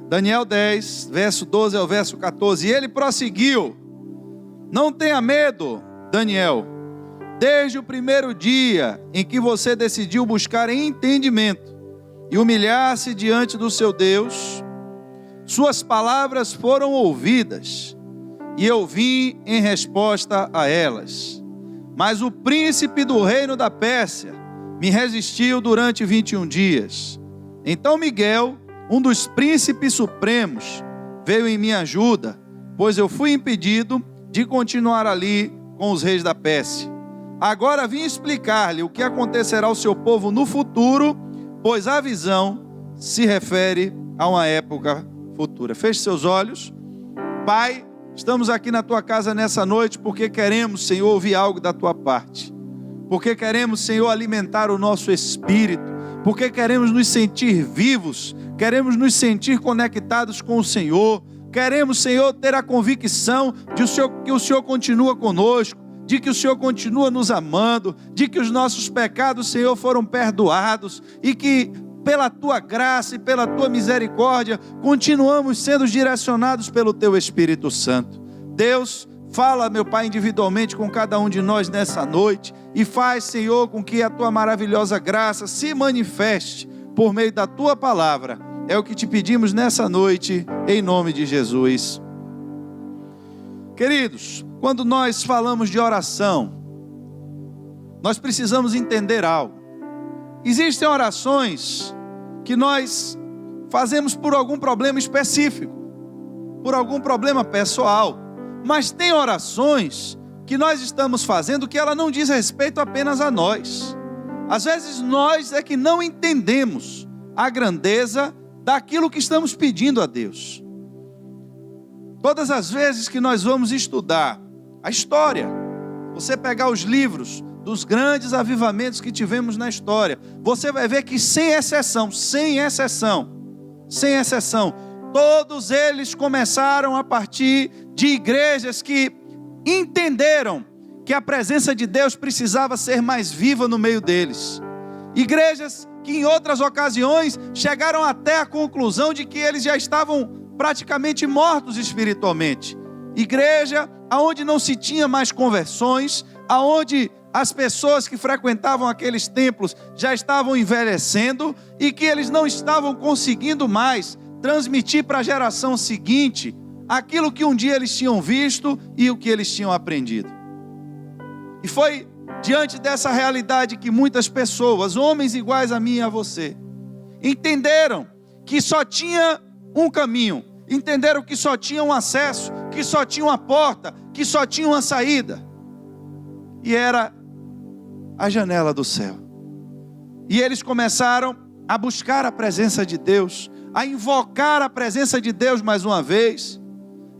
Daniel 10, verso 12 ao verso 14. E ele prosseguiu: não tenha medo, Daniel. Desde o primeiro dia em que você decidiu buscar entendimento e humilhar-se diante do seu Deus, suas palavras foram ouvidas, e eu vim em resposta a elas. Mas o príncipe do reino da Pérsia me resistiu durante 21 dias. Então Miguel, um dos príncipes supremos, veio em minha ajuda, pois eu fui impedido de continuar ali com os reis da Pérsia. Agora vim explicar-lhe o que acontecerá ao seu povo no futuro, pois a visão se refere a uma época futura. Feche seus olhos. Pai, estamos aqui na tua casa nessa noite porque queremos, Senhor, ouvir algo da tua parte. Porque queremos, Senhor, alimentar o nosso espírito. Porque queremos nos sentir vivos. Queremos nos sentir conectados com o Senhor. Queremos, Senhor, ter a convicção de que o Senhor continua conosco, de que o Senhor continua nos amando, de que os nossos pecados, Senhor, foram perdoados e que pela Tua graça e pela Tua misericórdia continuamos sendo direcionados pelo Teu Espírito Santo. Deus, fala, meu Pai, individualmente com cada um de nós nessa noite e faz, Senhor, com que a Tua maravilhosa graça se manifeste por meio da Tua palavra. É o que te pedimos nessa noite, em nome de Jesus. Queridos, quando nós falamos de oração, nós precisamos entender algo. Existem orações que nós fazemos por algum problema específico, por algum problema pessoal, mas tem orações que nós estamos fazendo que ela não diz respeito apenas a nós. Às vezes nós é que não entendemos a grandeza daquilo que estamos pedindo a Deus. Todas as vezes que nós vamos estudar a história, você pegar os livros dos grandes avivamentos que tivemos na história, você vai ver que sem exceção, todos eles começaram a partir de igrejas que entenderam que a presença de Deus precisava ser mais viva no meio deles. Igrejas que em outras ocasiões chegaram até a conclusão de que eles já estavam praticamente mortos espiritualmente. Igreja aonde não se tinha mais conversões, aonde as pessoas que frequentavam aqueles templos já estavam envelhecendo e que eles não estavam conseguindo mais transmitir para a geração seguinte aquilo que um dia eles tinham visto e o que eles tinham aprendido. E foi diante dessa realidade que muitas pessoas, homens iguais a mim e a você, entenderam que só tinha um caminho, entenderam que só tinha um acesso, que só tinha uma porta, que só tinha uma saída, e era a janela do céu. E eles começaram a buscar a presença de Deus, a invocar a presença de Deus mais uma vez,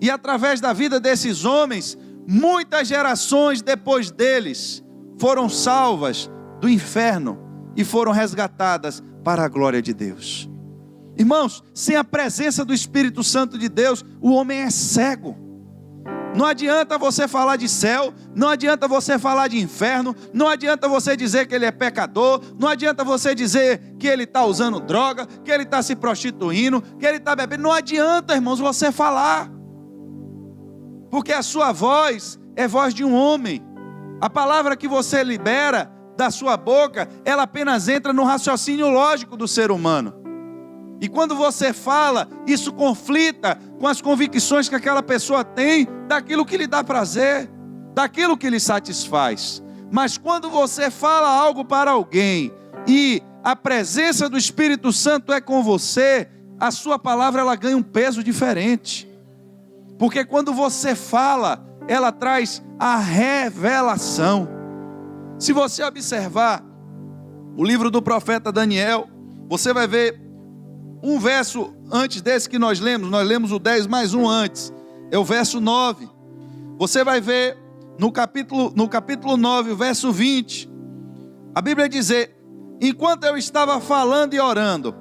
e através da vida desses homens, muitas gerações depois deles foram salvas do inferno e foram resgatadas para a glória de Deus. Irmãos, sem a presença do Espírito Santo de Deus, o homem é cego. Não adianta você falar de céu, não adianta você falar de inferno, não adianta você dizer que ele é pecador, não adianta você dizer que ele está usando droga, que ele está se prostituindo, que ele está bebendo. Não adianta, irmãos, você falar, porque a sua voz é voz de um homem. A palavra que você libera da sua boca, ela apenas entra no raciocínio lógico do ser humano. E quando você fala, isso conflita com as convicções que aquela pessoa tem daquilo que lhe dá prazer, daquilo que lhe satisfaz. Mas quando você fala algo para alguém e a presença do Espírito Santo é com você, a sua palavra ela ganha um peso diferente. Porque quando você fala, ela traz a revelação. Se você observar o livro do profeta Daniel, você vai ver um verso antes desse que nós lemos o 10 mais um antes, é o verso 9. Você vai ver no capítulo 9, o verso 20, a Bíblia diz: enquanto eu estava falando e orando,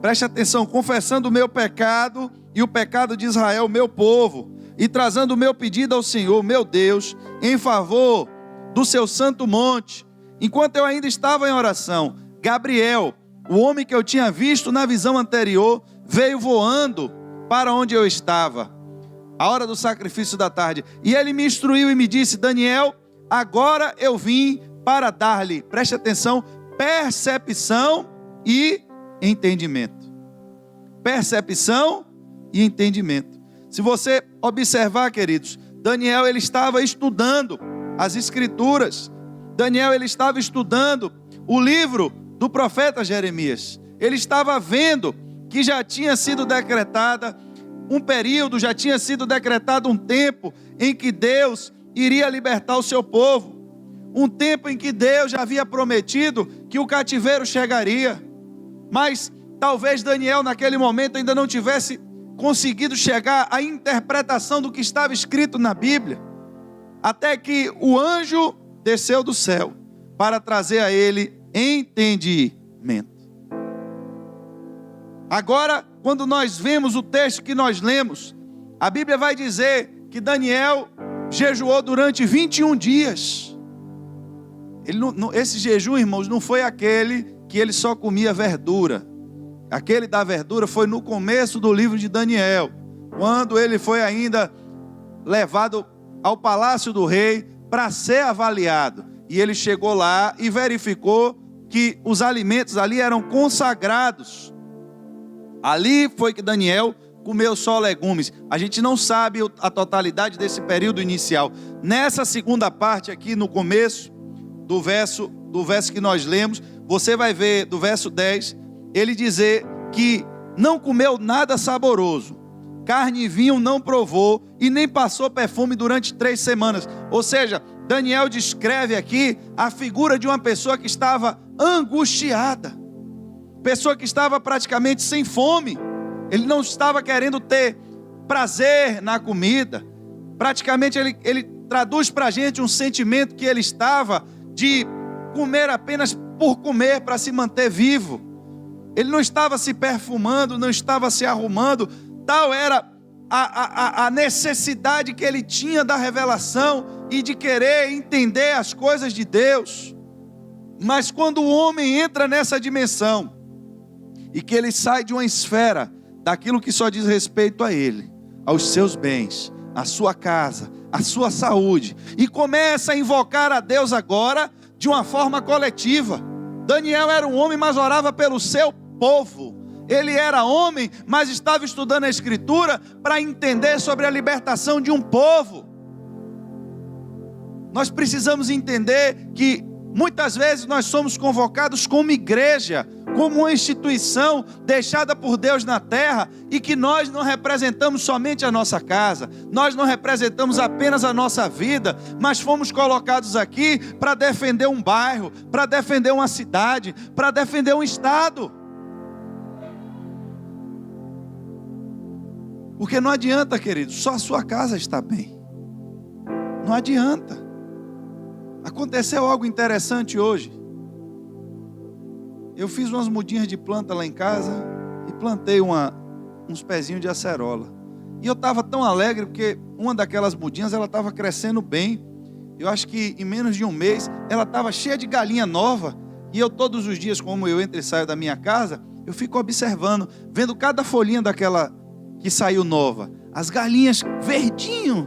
preste atenção, confessando o meu pecado e o pecado de Israel, meu povo, e trazendo o meu pedido ao Senhor, meu Deus, em favor do seu santo monte, enquanto eu ainda estava em oração, Gabriel, o homem que eu tinha visto na visão anterior, veio voando para onde eu estava, a hora do sacrifício da tarde. E ele me instruiu e me disse: Daniel, agora eu vim para dar-lhe, preste atenção, percepção e entendimento. Percepção e entendimento. Se você observar, queridos, Daniel ele estava estudando as escrituras. Daniel ele estava estudando o livro do profeta Jeremias. Ele estava vendo que já tinha sido decretada um período, já tinha sido decretado um tempo em que Deus iria libertar o seu povo. Um tempo em que Deus já havia prometido que o cativeiro chegaria. Mas talvez Daniel naquele momento ainda não tivesse conseguido chegar à interpretação do que estava escrito na Bíblia. Até que o anjo desceu do céu para trazer a ele entendimento. Agora, quando nós vemos o texto que nós lemos, a Bíblia vai dizer que Daniel jejuou durante 21 dias. Esse jejum, irmãos, não foi aquele que ele só comia verdura. Aquele da verdura foi no começo do livro de Daniel, quando ele foi ainda levado ao palácio do rei para ser avaliado. E ele chegou lá e verificou que os alimentos ali eram consagrados. Ali foi que Daniel comeu só legumes. A gente não sabe a totalidade desse período inicial. Nessa segunda parte aqui, no começo do verso que nós lemos, você vai ver do verso 10, ele dizer que não comeu nada saboroso, carne e vinho não provou e nem passou perfume durante 3 semanas. Ou seja, Daniel descreve aqui a figura de uma pessoa que estava angustiada, pessoa que estava praticamente sem fome. Ele não estava querendo ter prazer na comida. Praticamente ele traduz para a gente um sentimento que ele estava de comer apenas por comer, para se manter vivo. Ele não estava se perfumando, não estava se arrumando. Tal era a necessidade que ele tinha da revelação e de querer entender as coisas de Deus. Mas quando o homem entra nessa dimensão e que ele sai de uma esfera daquilo que só diz respeito a ele, aos seus bens, à sua casa, à sua saúde, e começa a invocar a Deus agora de uma forma coletiva. Daniel era um homem, mas orava pelo seu povo. Ele era homem, mas estava estudando a Escritura para entender sobre a libertação de um povo. Nós precisamos entender que muitas vezes nós somos convocados como igreja, como uma instituição deixada por Deus na terra, e que nós não representamos somente a nossa casa, nós não representamos apenas a nossa vida, mas fomos colocados aqui para defender um bairro, para defender uma cidade, para defender um estado. Porque não adianta, querido, só a sua casa está bem. Não adianta. Aconteceu algo interessante hoje. Eu fiz umas mudinhas de planta lá em casa e plantei uns pezinhos de acerola. E eu estava tão alegre porque uma daquelas mudinhas ela estava crescendo bem. Eu acho que em menos de um mês ela estava cheia de galinha nova. E eu todos os dias, como eu entro e saio da minha casa, eu fico observando, vendo cada folhinha daquela que saiu nova. As galinhas verdinho,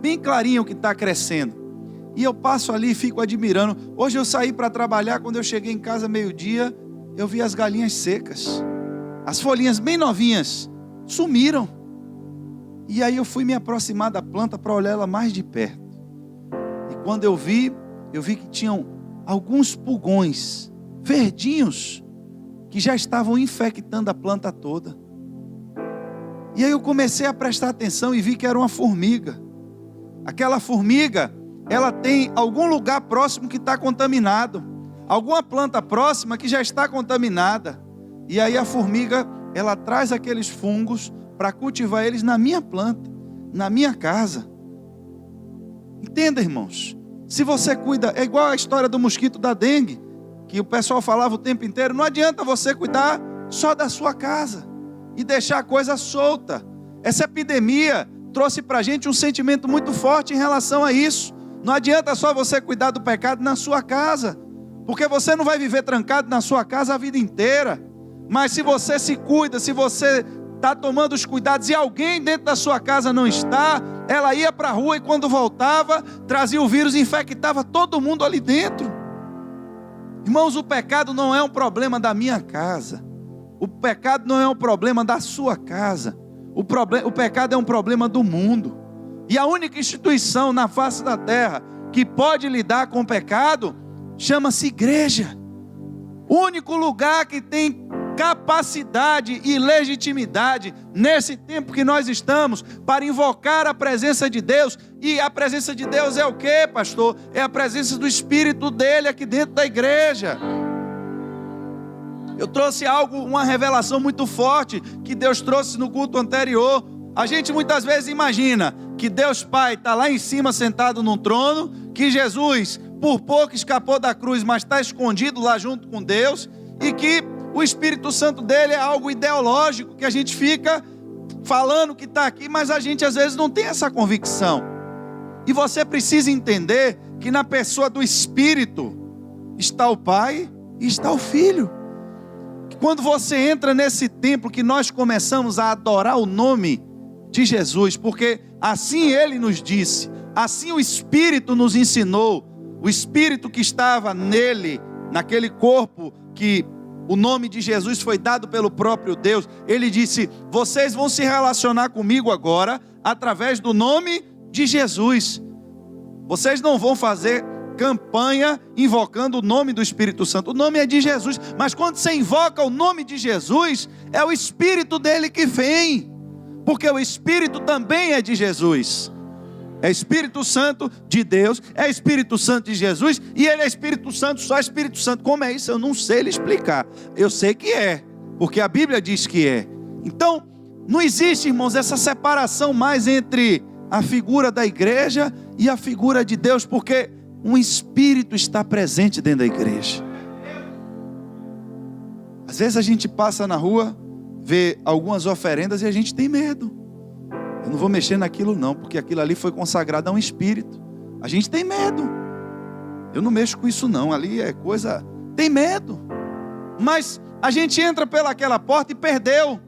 bem clarinho que está crescendo. E eu passo ali e fico admirando. Hoje eu saí para trabalhar, quando eu cheguei em casa meio-dia, eu vi as galinhas secas. As folhinhas bem novinhas sumiram. E aí eu fui me aproximar da planta para olhar ela mais de perto. E quando eu vi que tinham alguns pulgões verdinhos que já estavam infectando a planta toda. E aí eu comecei a prestar atenção e vi que era uma formiga. Aquela formiga, ela tem algum lugar próximo que está contaminado, alguma planta próxima que já está contaminada. E aí a formiga, ela traz aqueles fungos para cultivar eles na minha planta, na minha casa. Entenda, irmãos, se você cuida, é igual a história do mosquito da dengue, que o pessoal falava o tempo inteiro. Não adianta você cuidar só da sua casa e deixar a coisa solta. Essa epidemia trouxe para a gente um sentimento muito forte em relação a isso. Não adianta só você cuidar do pecado na sua casa, porque você não vai viver trancado na sua casa a vida inteira. Mas se você se cuida, se você está tomando os cuidados e alguém dentro da sua casa não está, ela ia para a rua e quando voltava, trazia o vírus e infectava todo mundo ali dentro. Irmãos, o pecado não é um problema da minha casa. O pecado não é um problema da sua casa. O pecado é um problema do mundo. E a única instituição na face da terra que pode lidar com o pecado chama-se igreja. O único lugar que tem capacidade e legitimidade nesse tempo que nós estamos para invocar a presença de Deus. E a presença de Deus é o quê, pastor? É a presença do Espírito dele aqui dentro da igreja. Eu trouxe uma revelação muito forte que Deus trouxe no culto anterior. A gente muitas vezes imagina que Deus Pai está lá em cima sentado num trono, que Jesus por pouco escapou da cruz, mas está escondido lá junto com Deus, e que o Espírito Santo dele é algo ideológico, que a gente fica falando que está aqui, mas a gente às vezes não tem essa convicção. E você precisa entender que na pessoa do Espírito está o Pai e está o Filho. Quando você entra nesse templo que nós começamos a adorar o nome de Jesus, porque assim Ele nos disse, assim o Espírito nos ensinou, o Espírito que estava nele, naquele corpo que o nome de Jesus foi dado pelo próprio Deus, Ele disse, vocês vão se relacionar comigo agora, através do nome de Jesus. Vocês não vão fazer campanha invocando o nome do Espírito Santo, o nome é de Jesus, mas quando você invoca o nome de Jesus, é o Espírito dele que vem, porque o Espírito também é de Jesus, é Espírito Santo de Deus, é Espírito Santo de Jesus, e ele é Espírito Santo, só Espírito Santo. Como é isso? Eu não sei lhe explicar, eu sei que é, porque a Bíblia diz que é. Então, não existe, irmãos, essa separação mais entre a figura da igreja e a figura de Deus, porque um Espírito está presente dentro da igreja. Às vezes a gente passa na rua, vê algumas oferendas e a gente tem medo. Eu não vou mexer naquilo não, porque aquilo ali foi consagrado a um Espírito. A gente tem medo. Eu não mexo com isso não, ali é coisa... Tem medo. Mas a gente entra pelaquela porta e perdeu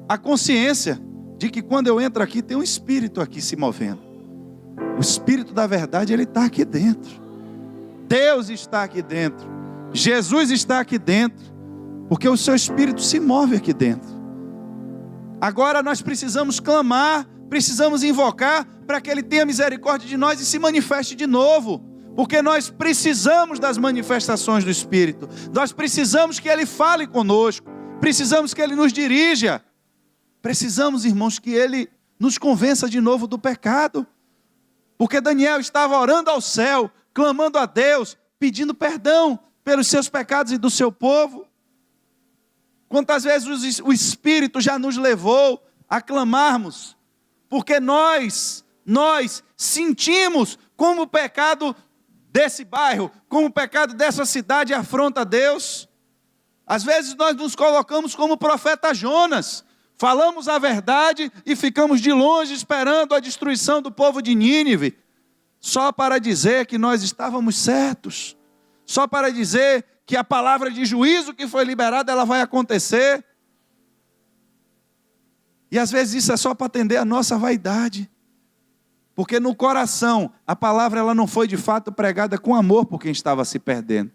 a consciência de que quando eu entro aqui, tem um Espírito aqui se movendo. O Espírito da verdade, ele está aqui dentro. Deus está aqui dentro, Jesus está aqui dentro, porque o seu Espírito se move aqui dentro. Agora nós precisamos clamar, precisamos invocar para que Ele tenha misericórdia de nós e se manifeste de novo, porque nós precisamos das manifestações do Espírito, nós precisamos que Ele fale conosco, precisamos que Ele nos dirija, precisamos, irmãos, que Ele nos convença de novo do pecado, porque Daniel estava orando ao céu, clamando a Deus, pedindo perdão pelos seus pecados e do seu povo. Quantas vezes o Espírito já nos levou a clamarmos, porque nós sentimos como o pecado desse bairro, como o pecado dessa cidade afronta a Deus. Às vezes nós nos colocamos como o profeta Jonas, falamos a verdade e ficamos de longe esperando a destruição do povo de Nínive, só para dizer que nós estávamos certos, só para dizer que a palavra de juízo que foi liberada, ela vai acontecer. E às vezes isso é só para atender a nossa vaidade, porque no coração, a palavra ela não foi de fato pregada com amor por quem estava se perdendo.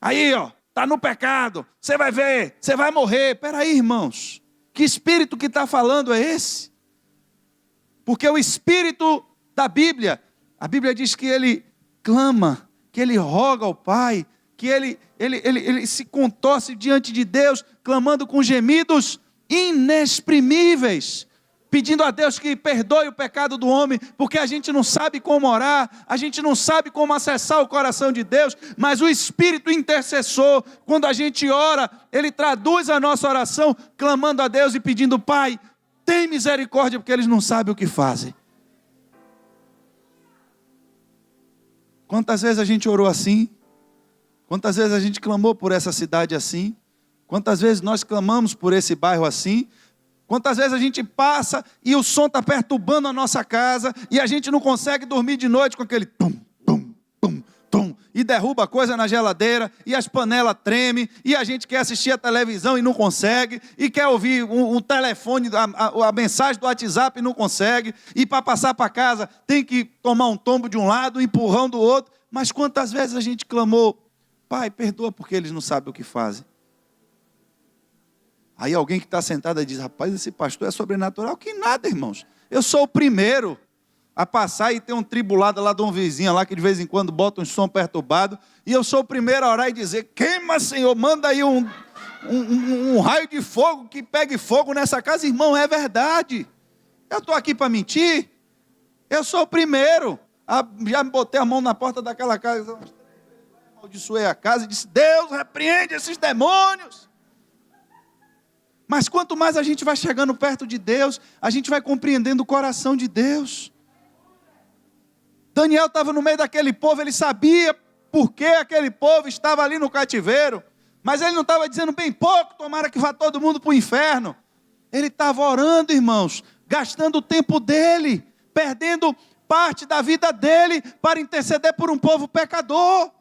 Aí está no pecado, você vai ver, você vai morrer. Peraí, irmãos, que espírito que está falando é esse? Porque o espírito da Bíblia, a Bíblia diz que ele clama, que ele roga ao Pai, que ele se contorce diante de Deus, clamando com gemidos inexprimíveis, pedindo a Deus que perdoe o pecado do homem, porque a gente não sabe como orar, a gente não sabe como acessar o coração de Deus, mas o Espírito intercessor, quando a gente ora, ele traduz a nossa oração, clamando a Deus e pedindo: Pai, tem misericórdia, porque eles não sabem o que fazem. Quantas vezes a gente orou assim? Quantas vezes a gente clamou por essa cidade assim? Quantas vezes nós clamamos por esse bairro assim? Quantas vezes a gente passa e o som está perturbando a nossa casa e a gente não consegue dormir de noite com aquele tum, tum, tum, tum, e derruba coisa na geladeira, e as panelas tremem, e a gente quer assistir a televisão e não consegue, e quer ouvir um telefone, a mensagem do WhatsApp e não consegue, e para passar para casa tem que tomar um tombo de um lado, um empurrão do outro. Mas quantas vezes a gente clamou: Pai, perdoa porque eles não sabem o que fazem. Aí alguém que está sentado diz: rapaz, esse pastor é sobrenatural. Que nada, irmãos. Eu sou o primeiro a passar e ter um tribulado lá de um vizinho lá, que de vez em quando bota um som perturbado, e eu sou o primeiro a orar e dizer: queima, Senhor, manda aí um raio de fogo que pegue fogo nessa casa. Irmão, é verdade. Eu estou aqui para mentir? Eu sou o primeiro. Já botei a mão na porta daquela casa, amaldiçoei a casa e disse: Deus, repreende esses demônios. Mas quanto mais a gente vai chegando perto de Deus, a gente vai compreendendo o coração de Deus. Daniel estava no meio daquele povo, ele sabia por que aquele povo estava ali no cativeiro, mas ele não estava dizendo: bem pouco, tomara que vá todo mundo para o inferno. Ele estava orando, irmãos, gastando o tempo dele, perdendo parte da vida dele para interceder por um povo pecador.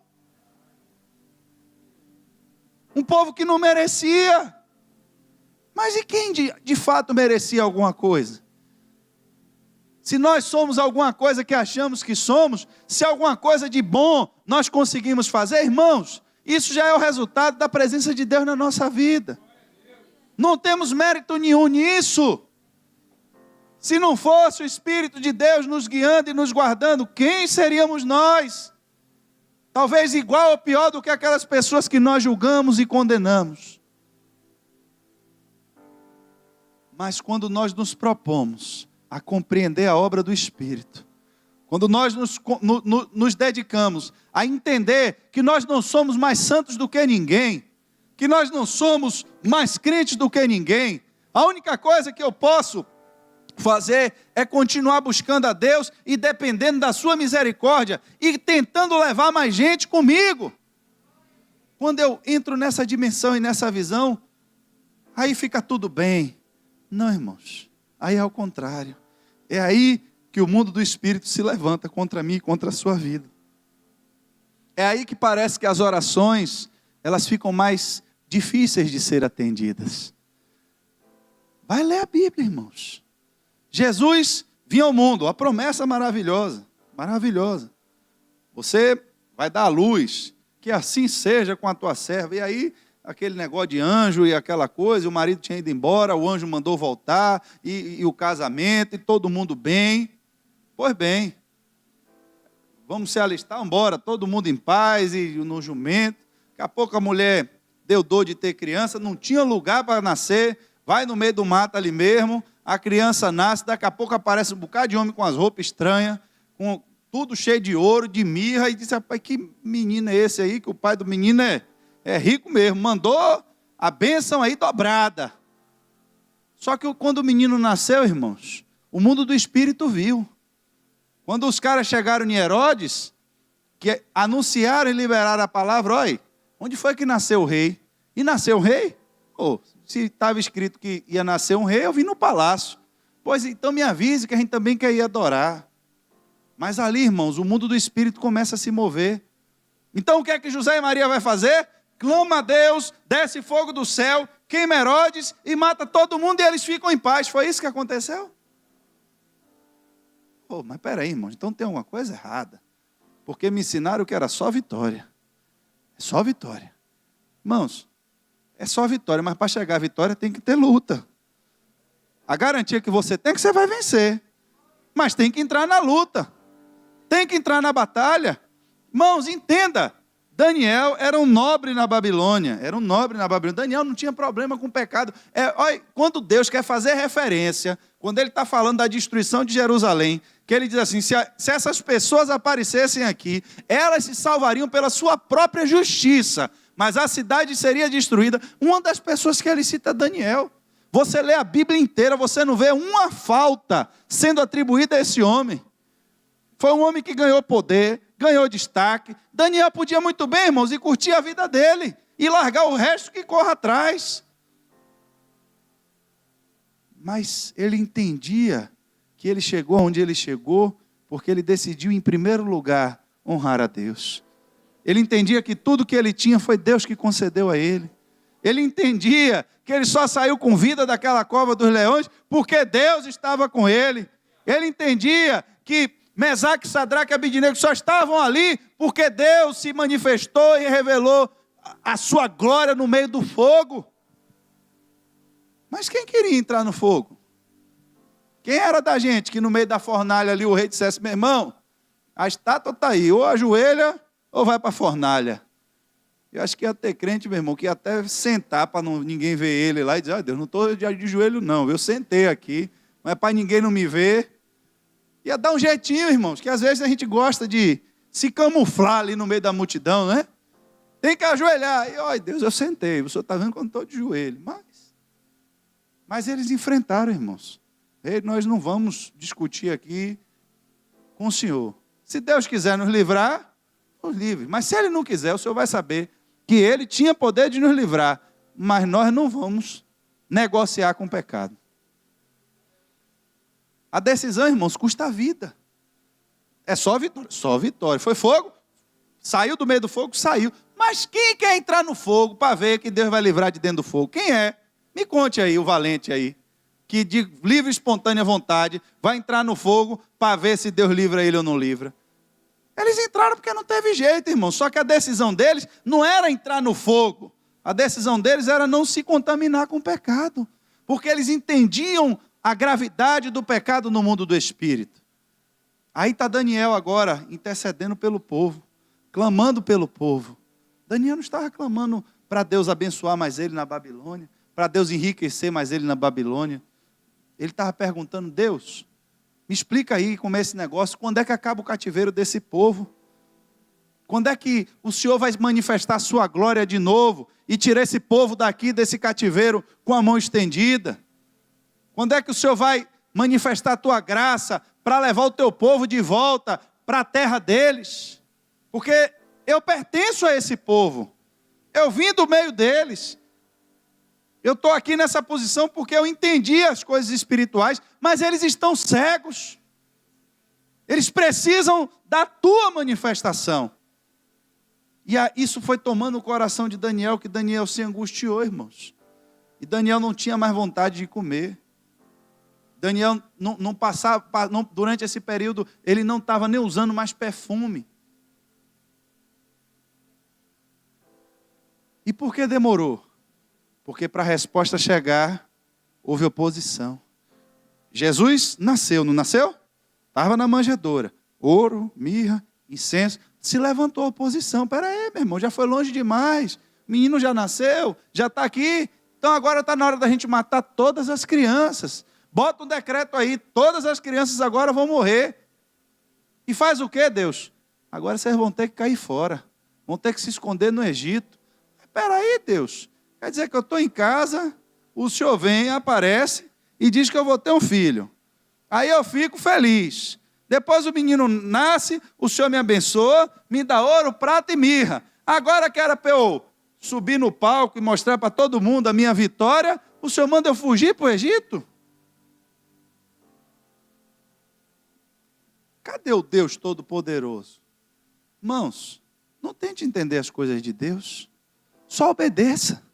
Um povo que não merecia. Mas e quem de fato merecia alguma coisa? Se nós somos alguma coisa que achamos que somos, se alguma coisa de bom nós conseguimos fazer, irmãos, isso já é o resultado da presença de Deus na nossa vida. Não temos mérito nenhum nisso. Se não fosse o Espírito de Deus nos guiando e nos guardando, quem seríamos nós? Talvez igual ou pior do que aquelas pessoas que nós julgamos e condenamos. Mas quando nós nos propomos a compreender a obra do Espírito, quando nós nos dedicamos a entender que nós não somos mais santos do que ninguém, que nós não somos mais crentes do que ninguém, a única coisa que eu posso fazer é continuar buscando a Deus e dependendo da sua misericórdia e tentando levar mais gente comigo. Quando eu entro nessa dimensão e nessa visão, aí fica tudo bem. Não, irmãos, aí é ao contrário. É aí que o mundo do Espírito se levanta contra mim e contra a sua vida. É aí que parece que as orações, elas ficam mais difíceis de ser atendidas. Vai ler a Bíblia, irmãos. Jesus vinha ao mundo, a promessa maravilhosa, maravilhosa. Você vai dar a luz, que assim seja com a tua serva. E aí, aquele negócio de anjo e aquela coisa, o marido tinha ido embora, o anjo mandou voltar, e o casamento, e todo mundo bem. Pois bem, vamos se alistar, vamos embora, todo mundo em paz, e no jumento. Daqui a pouco a mulher deu dor de ter criança, não tinha lugar para nascer, vai no meio do mato ali mesmo, a criança nasce, daqui a pouco aparece um bocado de homem com as roupas estranhas, com tudo cheio de ouro, de mirra, e disse: rapaz, que menino é esse aí, que o pai do menino é rico mesmo, mandou a bênção aí dobrada. Só que quando o menino nasceu, irmãos, o mundo do Espírito viu. Quando os caras chegaram em Herodes, que anunciaram e liberaram a palavra: olha, onde foi que nasceu o rei? E nasceu o rei? Se estava escrito que ia nascer um rei, eu vim no palácio. Pois então me avise que a gente também quer ir adorar. Mas ali, irmãos, o mundo do Espírito começa a se mover. Então o que é que José e Maria vai fazer? Clama a Deus, desce fogo do céu, queima Herodes e mata todo mundo e eles ficam em paz. Foi isso que aconteceu? Mas peraí, irmãos, então tem alguma coisa errada. Porque me ensinaram que era só vitória. É só vitória. Irmãos, é só vitória, mas para chegar à vitória tem que ter luta. A garantia que você tem é que você vai vencer. Mas tem que entrar na luta. Tem que entrar na batalha. Irmãos, entenda. Daniel era um nobre na Babilônia. Daniel não tinha problema com pecado. Olha, quando Deus quer fazer referência, quando ele está falando da destruição de Jerusalém, que ele diz assim: se essas pessoas aparecessem aqui, elas se salvariam pela sua própria justiça, mas a cidade seria destruída. Uma das pessoas que ele cita é Daniel. Você lê a Bíblia inteira, você não vê uma falta sendo atribuída a esse homem. Foi um homem que ganhou poder, ganhou destaque. Daniel podia muito bem, irmãos, e curtir a vida dele, e largar o resto que corra atrás. Mas ele entendia que ele chegou onde ele chegou, porque ele decidiu, em primeiro lugar, honrar a Deus. Ele entendia que tudo que ele tinha foi Deus que concedeu a ele. Ele entendia que ele só saiu com vida daquela cova dos leões porque Deus estava com ele. Ele entendia que Mesaque, Sadraque e Abidnego só estavam ali porque Deus se manifestou e revelou a sua glória no meio do fogo. Mas quem queria entrar no fogo? Quem era da gente que no meio da fornalha ali o rei dissesse: meu irmão, a estátua está aí, ou ajoelha ou vai para a fornalha? Eu acho que ia ter crente, meu irmão, que ia até sentar para ninguém ver ele lá e dizer: Deus, não estou de joelho não, eu sentei aqui, mas para ninguém não me ver. Ia dar um jeitinho, irmãos, que às vezes a gente gosta de se camuflar ali no meio da multidão, né? Tem que ajoelhar. E, olha, Deus, eu sentei, o senhor está vendo quando estou de joelho. Mas eles enfrentaram, irmãos. E nós não vamos discutir aqui com o Senhor. Se Deus quiser nos livrar, nos livre. Mas se Ele não quiser, o Senhor vai saber que Ele tinha poder de nos livrar. Mas nós não vamos negociar com o pecado. A decisão, irmãos, custa a vida. É só vitória. Só vitória. Foi fogo? Saiu do meio do fogo? Saiu. Mas quem quer entrar no fogo para ver que Deus vai livrar de dentro do fogo? Quem é? Me conte aí, o valente aí, que de livre e espontânea vontade vai entrar no fogo para ver se Deus livra ele ou não livra. Eles entraram porque não teve jeito, irmão. Só que a decisão deles não era entrar no fogo. A decisão deles era não se contaminar com o pecado. Porque eles entendiam a gravidade do pecado no mundo do espírito. Aí está Daniel agora intercedendo pelo povo, clamando pelo povo. Daniel não estava clamando para Deus abençoar mais ele na Babilônia, para Deus enriquecer mais ele na Babilônia. Ele estava perguntando: Deus, me explica aí como é esse negócio, quando é que acaba o cativeiro desse povo? Quando é que o Senhor vai manifestar a sua glória de novo e tirar esse povo daqui desse cativeiro com a mão estendida? Quando é que o Senhor vai manifestar a tua graça para levar o teu povo de volta para a terra deles? Porque eu pertenço a esse povo, eu vim do meio deles. Eu estou aqui nessa posição porque eu entendi as coisas espirituais, mas eles estão cegos. Eles precisam da tua manifestação. E isso foi tomando o coração de Daniel, que Daniel se angustiou, irmãos. E Daniel não tinha mais vontade de comer. Daniel não passava, durante esse período, ele não estava nem usando mais perfume. E por que demorou? Porque para a resposta chegar, houve oposição. Jesus nasceu, não nasceu? Estava na manjedoura. Ouro, mirra, incenso. Se levantou a oposição. Espera aí, meu irmão, já foi longe demais. O menino já nasceu, já está aqui. Então agora está na hora da gente matar todas as crianças. Bota um decreto aí, todas as crianças agora vão morrer. E faz o quê, Deus? Agora vocês vão ter que cair fora. Vão ter que se esconder no Egito. Espera aí, Deus. Quer dizer que eu estou em casa, o Senhor vem, aparece e diz que eu vou ter um filho. Aí eu fico feliz. Depois o menino nasce, o Senhor me abençoa, me dá ouro, prata e mirra. Agora que era para eu subir no palco e mostrar para todo mundo a minha vitória, o Senhor manda eu fugir para o Egito? Cadê o Deus Todo-Poderoso? Irmãos, não tente entender as coisas de Deus, só obedeça.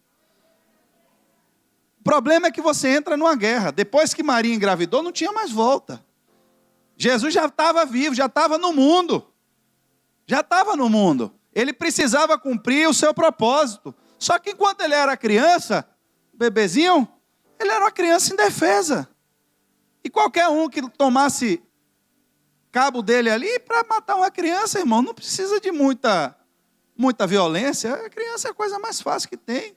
O problema é que você entra numa guerra. Depois que Maria engravidou, não tinha mais volta. Jesus já estava vivo, já estava no mundo. Já estava no mundo. Ele precisava cumprir o seu propósito. Só que enquanto ele era criança, bebezinho, ele era uma criança indefesa. E qualquer um que tomasse cabo dele ali para matar uma criança, irmão, não precisa de muita violência. A criança é a coisa mais fácil que tem.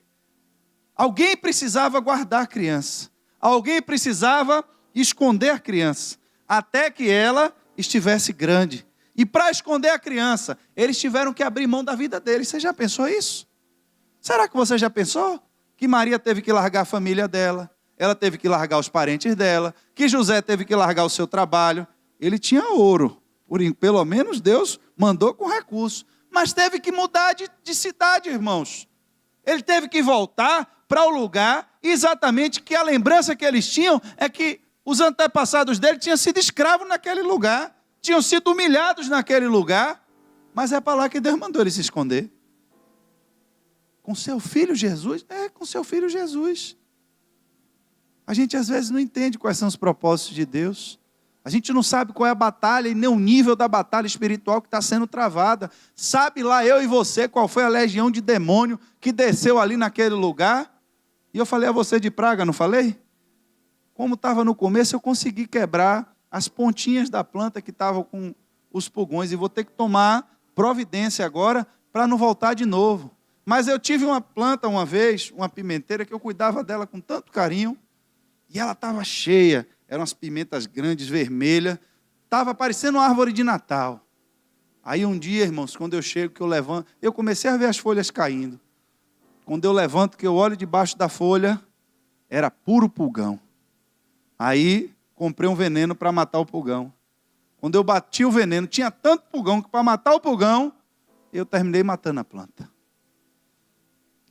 Alguém precisava guardar a criança. Alguém precisava esconder a criança. Até que ela estivesse grande. E para esconder a criança, eles tiveram que abrir mão da vida deles. Você já pensou isso? Será que você já pensou? Que Maria teve que largar a família dela. Ela teve que largar os parentes dela. Que José teve que largar o seu trabalho. Ele tinha ouro. Pelo menos Deus mandou com recurso. Mas teve que mudar de cidade, irmãos. Ele teve que voltar para o lugar, exatamente que a lembrança que eles tinham é que os antepassados dele tinham sido escravos naquele lugar, tinham sido humilhados naquele lugar. Mas é para lá que Deus mandou ele se esconder. Com seu filho Jesus? Com seu filho Jesus. A gente às vezes não entende quais são os propósitos de Deus. A gente não sabe qual é a batalha e nem o nível da batalha espiritual que está sendo travada. Sabe lá eu e você qual foi a legião de demônio que desceu ali naquele lugar? E eu falei a você de praga, não falei? Como estava no começo, eu consegui quebrar as pontinhas da planta que estavam com os pulgões. E vou ter que tomar providência agora para não voltar de novo. Mas eu tive uma planta uma vez, uma pimenteira, que eu cuidava dela com tanto carinho. E ela estava cheia. Eram as pimentas grandes, vermelhas. Estava parecendo uma árvore de Natal. Aí um dia, irmãos, quando eu chego, que eu levanto, eu comecei a ver as folhas caindo. Quando eu levanto, que eu olho debaixo da folha, era puro pulgão. Aí, comprei um veneno para matar o pulgão. Quando eu bati o veneno, tinha tanto pulgão que para matar o pulgão, eu terminei matando a planta.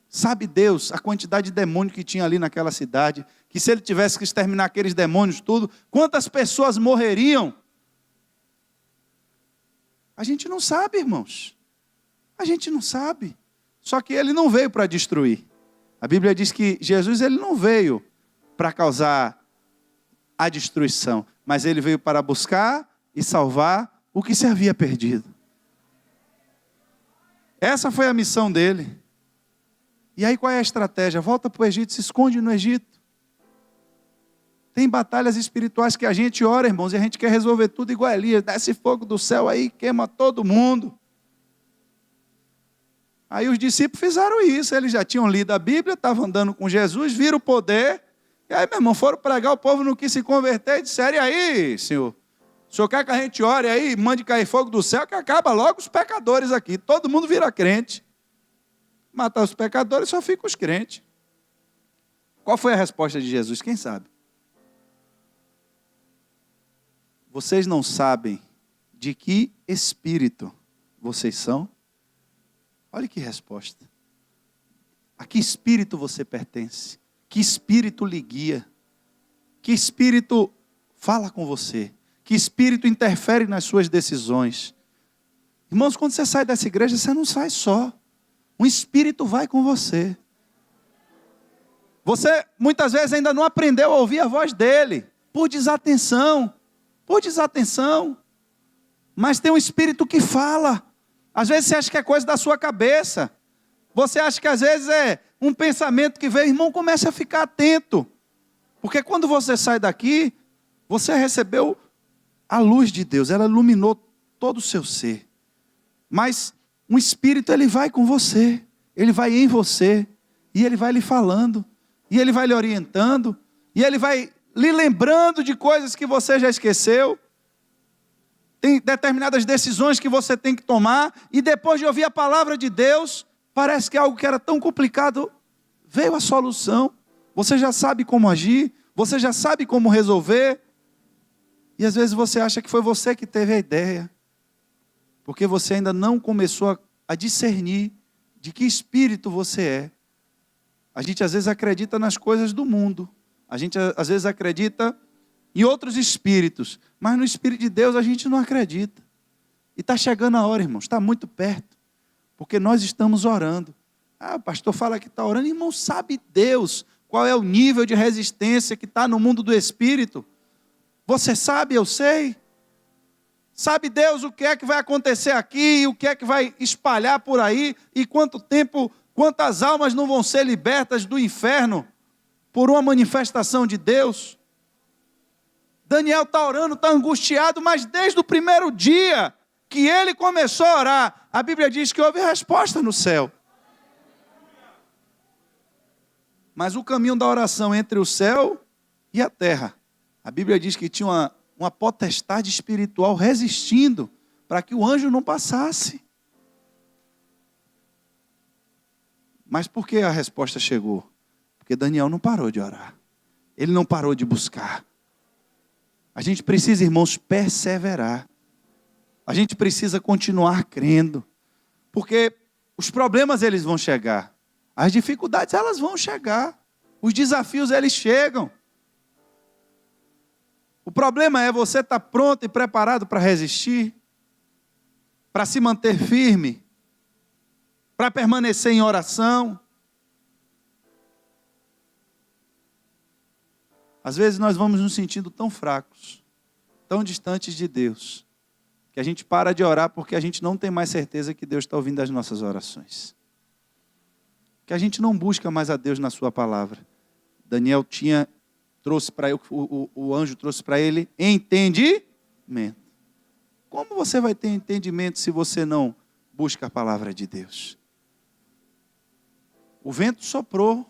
Sabe Deus a quantidade de demônio que tinha ali naquela cidade, que se ele tivesse que exterminar aqueles demônios tudo, quantas pessoas morreriam? A gente não sabe, irmãos. A gente não sabe. Só que ele não veio para destruir. A Bíblia diz que Jesus ele não veio para causar a destruição, mas ele veio para buscar e salvar o que se havia perdido. Essa foi a missão dele. E aí qual é a estratégia? Volta para o Egito, se esconde no Egito. Tem batalhas espirituais que a gente ora, irmãos, e a gente quer resolver tudo igual a Elias. Desce fogo do céu aí, queima todo mundo. Aí os discípulos fizeram isso. Eles já tinham lido a Bíblia, estavam andando com Jesus, viram o poder. E aí, meu irmão, foram pregar, o povo não quis se converter e disseram: e aí, senhor? O senhor quer que a gente ore aí, mande cair fogo do céu, que acaba logo os pecadores aqui. Todo mundo vira crente. Matar os pecadores, só fica os crentes. Qual foi a resposta de Jesus? Quem sabe? Vocês não sabem de que espírito vocês são? Olha que resposta. A que espírito você pertence? Que espírito lhe guia? Que espírito fala com você? Que espírito interfere nas suas decisões? Irmãos, quando você sai dessa igreja, você não sai só. Um espírito vai com você. Você muitas vezes ainda não aprendeu a ouvir a voz dele. Por desatenção. Por desatenção. Mas tem um espírito que fala. Às vezes você acha que é coisa da sua cabeça. Você acha que às vezes é um pensamento que veio. Irmão, comece a ficar atento. Porque quando você sai daqui, você recebeu a luz de Deus. Ela iluminou todo o seu ser. Mas um espírito, ele vai com você. Ele vai em você. E ele vai lhe falando. E ele vai lhe orientando. E ele vai lhe lembrando de coisas que você já esqueceu. Tem determinadas decisões que você tem que tomar. E depois de ouvir a palavra de Deus, parece que algo que era tão complicado, veio a solução. Você já sabe como agir. Você já sabe como resolver. E às vezes você acha que foi você que teve a ideia. Porque você ainda não começou a discernir de que espírito você é. A gente às vezes acredita nas coisas do mundo. A gente às vezes acredita em outros espíritos. Mas no Espírito de Deus a gente não acredita. E está chegando a hora, irmãos. Está muito perto. Porque nós estamos orando. Ah, o pastor fala que está orando. Irmão, sabe Deus qual é o nível de resistência que está no mundo do Espírito? Você sabe, eu sei. Sabe Deus o que é que vai acontecer aqui, o que é que vai espalhar por aí, e quanto tempo, quantas almas não vão ser libertas do inferno por uma manifestação de Deus? Daniel está orando, está angustiado, mas desde o primeiro dia que ele começou a orar, a Bíblia diz que houve resposta no céu. Mas o caminho da oração entre o céu e a terra, a Bíblia diz que tinha uma potestade espiritual resistindo para que o anjo não passasse. Mas por que a resposta chegou? Porque Daniel não parou de orar. Ele não parou de buscar. A gente precisa, irmãos, perseverar. A gente precisa continuar crendo. Porque os problemas, eles vão chegar. As dificuldades, elas vão chegar. Os desafios, eles chegam. O problema é você estar pronto e preparado para resistir, para se manter firme, para permanecer em oração. Às vezes nós vamos nos sentindo tão fracos, tão distantes de Deus, que a gente para de orar porque a gente não tem mais certeza que Deus está ouvindo as nossas orações. Que a gente não busca mais a Deus na sua palavra. Daniel trouxe para ele, o anjo trouxe para ele entendimento. Como você vai ter entendimento se você não busca a palavra de Deus? O vento soprou,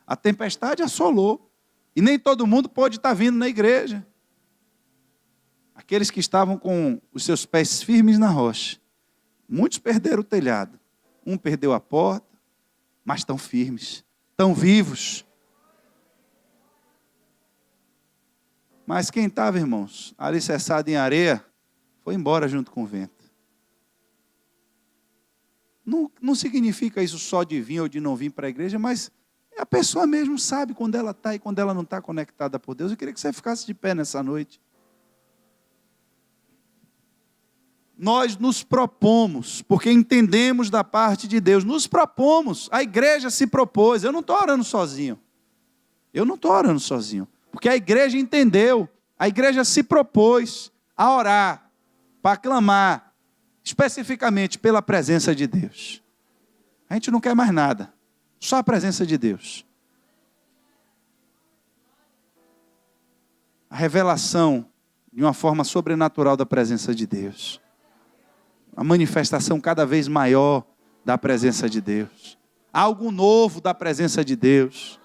a tempestade assolou, e nem todo mundo pode estar vindo na igreja. Aqueles que estavam com os seus pés firmes na rocha, muitos perderam o telhado, um perdeu a porta, mas estão firmes, estão vivos. Mas quem estava, irmãos, alicerçado em areia, foi embora junto com o vento. Não significa isso só de vir ou de não vir para a igreja, mas a pessoa mesmo sabe quando ela está e quando ela não está conectada por Deus. Eu queria que você ficasse de pé nessa noite. Nós nos propomos, porque entendemos da parte de Deus, nos propomos, a igreja se propôs. Eu não estou orando sozinho. Porque a igreja entendeu, a igreja se propôs a orar, para clamar, especificamente pela presença de Deus. A gente não quer mais nada, só a presença de Deus. A revelação de uma forma sobrenatural da presença de Deus. A manifestação cada vez maior da presença de Deus. Algo novo da presença de Deus.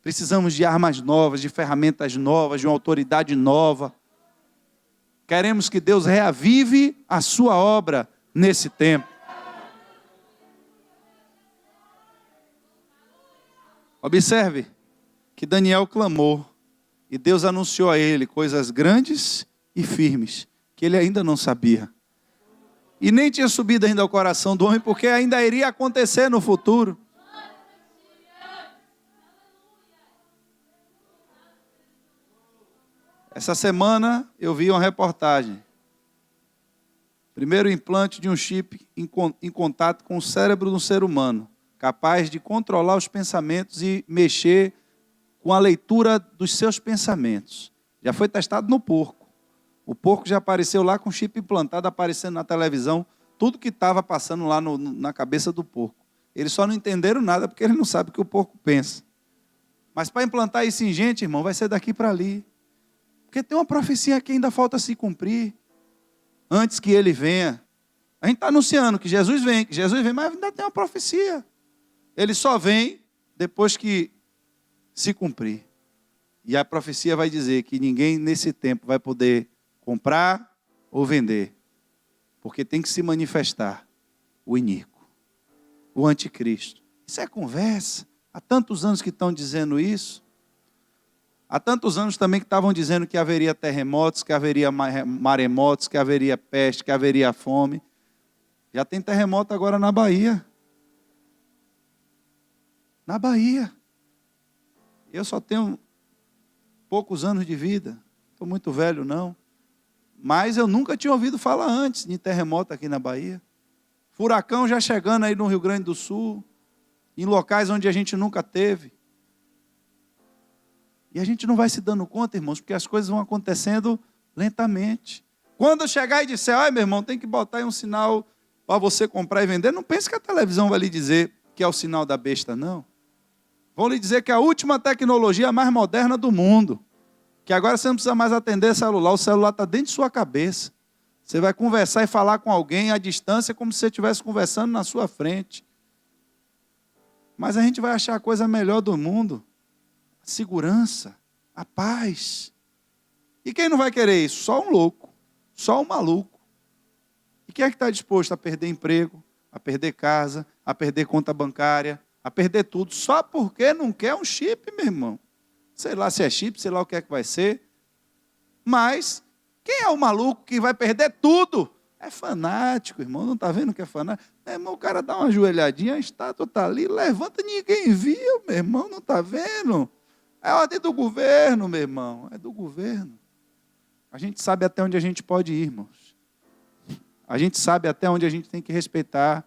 Precisamos de armas novas, de ferramentas novas, de uma autoridade nova. Queremos que Deus reavive a sua obra nesse tempo. Observe que Daniel clamou e Deus anunciou a ele coisas grandes e firmes que ele ainda não sabia. E nem tinha subido ainda ao coração do homem, porque ainda iria acontecer no futuro. Essa semana eu vi uma reportagem. Primeiro implante de um chip em contato com o cérebro do ser humano, capaz de controlar os pensamentos e mexer com a leitura dos seus pensamentos. Já foi testado no porco. O porco já apareceu lá com o chip implantado, aparecendo na televisão, tudo que estava passando lá na cabeça do porco. Eles só não entenderam nada, porque eles não sabem o que o porco pensa. Mas para implantar isso em gente, irmão, vai ser daqui para ali. Porque tem uma profecia que ainda falta se cumprir, antes que ele venha. A gente está anunciando que Jesus vem, mas ainda tem uma profecia. Ele só vem depois que se cumprir. E a profecia vai dizer que ninguém nesse tempo vai poder comprar ou vender. Porque tem que se manifestar o iníquo, o anticristo. Isso é conversa. Há tantos anos que estão dizendo isso. Há tantos anos também que estavam dizendo que haveria terremotos, que haveria maremotos, que haveria peste, que haveria fome. Já tem terremoto agora na Bahia. Na Bahia. Eu só tenho poucos anos de vida. Estou muito velho, não. Mas eu nunca tinha ouvido falar antes de terremoto aqui na Bahia. Furacão já chegando aí no Rio Grande do Sul. Em locais onde a gente nunca teve. E a gente não vai se dando conta, irmãos, porque as coisas vão acontecendo lentamente. Quando eu chegar e disser, ai meu irmão, tem que botar aí um sinal para você comprar e vender, não pense que a televisão vai lhe dizer que é o sinal da besta, não. Vão lhe dizer que é a última tecnologia mais moderna do mundo. Que agora você não precisa mais atender celular, o celular está dentro de sua cabeça. Você vai conversar e falar com alguém à distância como se você estivesse conversando na sua frente. Mas a gente vai achar a coisa melhor do mundo. A segurança, a paz. E quem não vai querer isso? Só um louco, só um maluco. E quem é que está disposto a perder emprego, a perder casa, a perder conta bancária, a perder tudo, só porque não quer um chip, meu irmão? Sei lá se é chip, sei lá o que é que vai ser. Mas quem é o maluco que vai perder tudo? É fanático, irmão. Não está vendo que é fanático? Meu irmão, o cara dá uma ajoelhadinha, a estátua está ali, levanta, ninguém viu, meu irmão, não está vendo? É ordem do governo, meu irmão. É do governo. A gente sabe até onde a gente pode ir, irmãos. a gente sabe até onde a gente tem que respeitar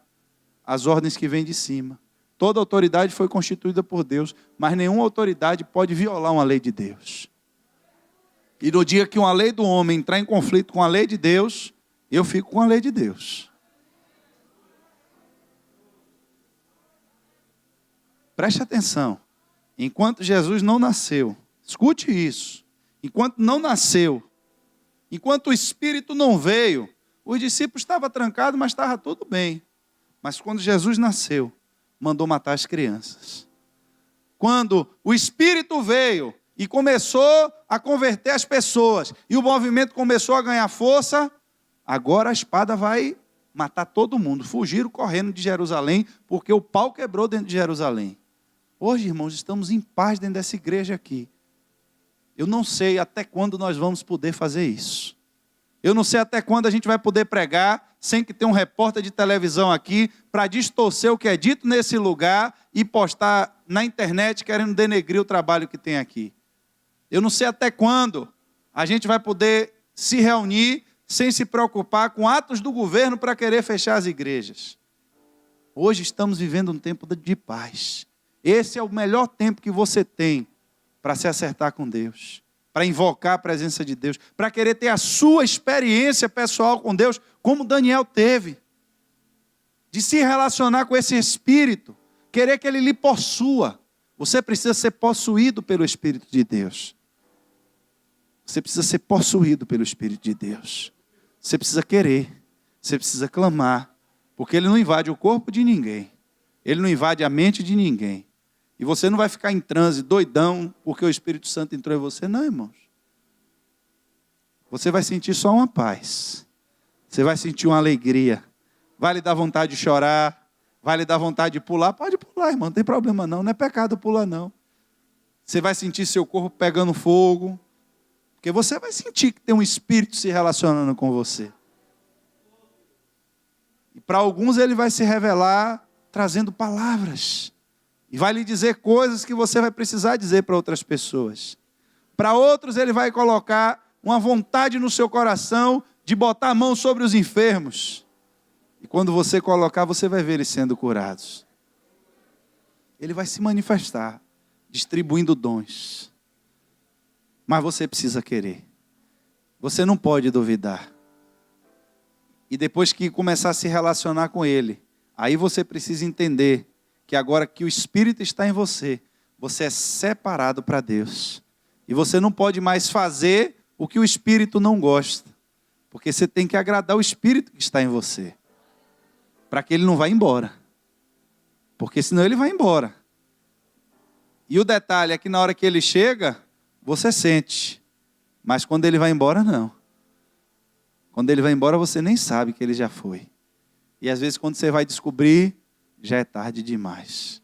as ordens que vêm de cima. Toda autoridade foi constituída por Deus, mas nenhuma autoridade pode violar uma lei de Deus. E no dia que uma lei do homem entrar em conflito com a lei de Deus, eu fico com a lei de Deus. Preste atenção. Enquanto Jesus não nasceu, escute isso. Enquanto não nasceu, enquanto o Espírito não veio, os discípulos estavam trancados, mas estava tudo bem. Mas quando Jesus nasceu, mandou matar as crianças. Quando o Espírito veio e começou a converter as pessoas, e o movimento começou a ganhar força, agora a espada vai matar todo mundo. Fugiram correndo de Jerusalém, porque o pau quebrou dentro de Jerusalém. Hoje, irmãos, estamos em paz dentro dessa igreja aqui. Eu não sei até quando nós vamos poder fazer isso. Eu não sei até quando a gente vai poder pregar sem que tenha um repórter de televisão aqui para distorcer o que é dito nesse lugar e postar na internet querendo denegrir o trabalho que tem aqui. Eu não sei até quando a gente vai poder se reunir sem se preocupar com atos do governo para querer fechar as igrejas. Hoje estamos vivendo um tempo de paz. Esse é o melhor tempo que você tem para se acertar com Deus, para invocar a presença de Deus, para querer ter a sua experiência pessoal com Deus, como Daniel teve, de se relacionar com esse Espírito, querer que ele lhe possua. Você precisa ser possuído pelo Espírito de Deus. Você precisa ser possuído pelo Espírito de Deus. Você precisa querer, você precisa clamar, porque ele não invade o corpo de ninguém, ele não invade a mente de ninguém. E você não vai ficar em transe, doidão, porque o Espírito Santo entrou em você. Não, irmãos. Você vai sentir só uma paz. Você vai sentir uma alegria. Vai lhe dar vontade de chorar. Vai lhe dar vontade de pular. Pode pular, irmão. Não tem problema não. Não é pecado pular, não. Você vai sentir seu corpo pegando fogo. Porque você vai sentir que tem um Espírito se relacionando com você. E para alguns ele vai se revelar trazendo palavras. E vai lhe dizer coisas que você vai precisar dizer para outras pessoas. Para outros, ele vai colocar uma vontade no seu coração de botar a mão sobre os enfermos. E quando você colocar, você vai ver eles sendo curados. Ele vai se manifestar, distribuindo dons. Mas você precisa querer. Você não pode duvidar. E depois que começar a se relacionar com ele, aí você precisa entender que agora que o Espírito está em você, você é separado para Deus. E você não pode mais fazer o que o Espírito não gosta. Porque você tem que agradar o Espírito que está em você. Para que ele não vá embora. Porque senão ele vai embora. E o detalhe é que na hora que ele chega, você sente. Mas quando ele vai embora, não. Quando ele vai embora, você nem sabe que ele já foi. E às vezes quando você vai descobrir, já é tarde demais.